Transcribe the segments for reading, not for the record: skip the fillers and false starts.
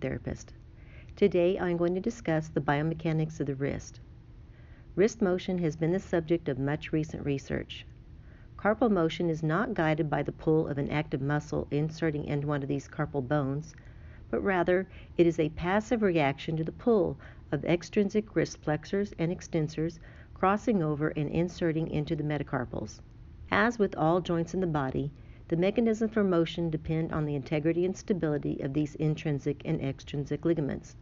physiotherapist. Today I'm going to discuss the biomechanics of the wrist. Wrist motion has been the subject of much recent research. Carpal motion is not guided by the pull of an active muscle inserting into one of these carpal bones, but rather it is a passive reaction to the pull of extrinsic wrist flexors and extensors crossing over and inserting into the metacarpals. As with all joints in the body, the mechanism for motion depend on the integrity and stability of these intrinsic and extrinsic ligaments.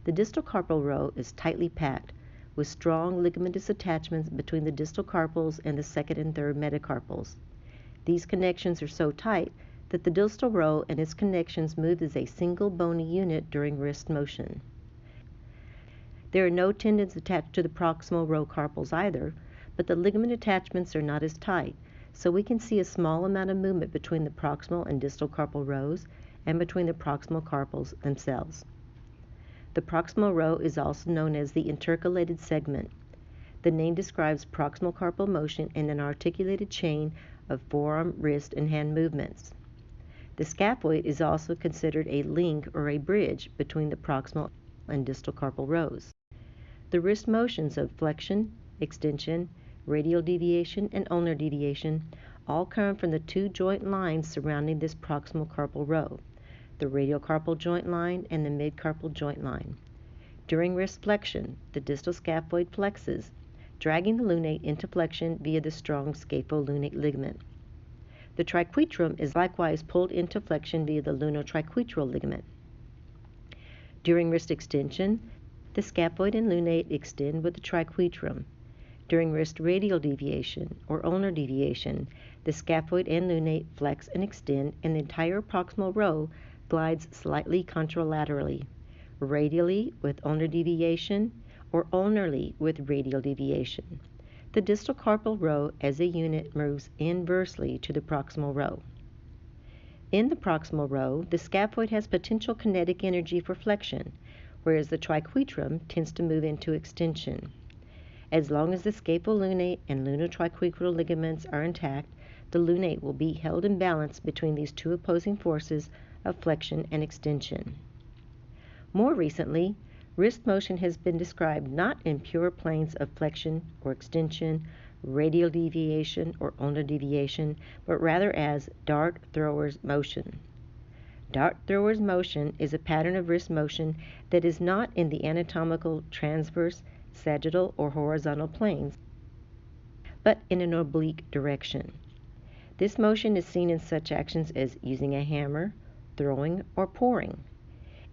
The distal carpal row is tightly packed with strong ligamentous attachments between the distal carpals and the second and third metacarpals. These connections are so tight that the distal row and its connections move as a single bony unit during wrist motion. There are no tendons attached to the proximal row carpals either, but the ligament attachments are not as tight, so we can see a small amount of movement between the proximal and distal carpal rows and between the proximal carpals themselves. The proximal row is also known as the intercalated segment. The name describes proximal carpal motion in an articulated chain of forearm, wrist, and hand movements. The scaphoid is also considered a link or a bridge between the proximal and distal carpal rows. The wrist motions of flexion, extension, radial deviation, and ulnar deviation all come from the two joint lines surrounding this proximal carpal row, the radial carpal joint line and the mid-carpal joint line. During wrist flexion, the distal scaphoid flexes, dragging the lunate into flexion via the strong scapholunate ligament. The triquetrum is likewise pulled into flexion via the lunotriquetral ligament. During wrist extension, the scaphoid and lunate extend with the triquetrum. During wrist radial deviation or ulnar deviation, the scaphoid and lunate flex and extend, and the entire proximal row glides slightly contralaterally, radially with ulnar deviation or ulnarly with radial deviation. The distal carpal row as a unit moves inversely to the proximal row. In the proximal row, the scaphoid has potential kinetic energy for flexion, whereas the triquetrum tends to move into extension. As long as the scapholunate and lunotriquetral ligaments are intact, the lunate will be held in balance between these two opposing forces of flexion and extension. More recently, wrist motion has been described not in pure planes of flexion or extension, radial deviation or ulnar deviation, but rather as dart thrower's motion. Dart thrower's motion is a pattern of wrist motion that is not in the anatomical transverse, sagittal, or horizontal planes, but in an oblique direction. This motion is seen in such actions as using a hammer, throwing, or pouring.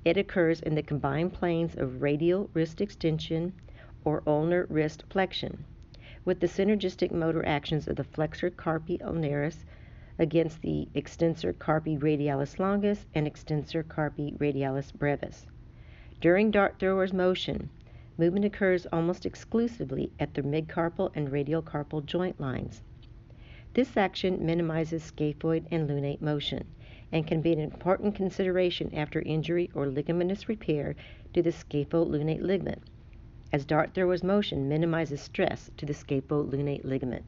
It occurs in the combined planes of radial wrist extension or ulnar wrist flexion, with the synergistic motor actions of the flexor carpi ulnaris against the extensor carpi radialis longus and extensor carpi radialis brevis. During dart thrower's motion, movement occurs almost exclusively at the midcarpal and radial carpal joint lines. This action minimizes scaphoid and lunate motion and can be an important consideration after injury or ligamentous repair to the scapholunate ligament, as dart thrower's motion minimizes stress to the scapholunate ligament.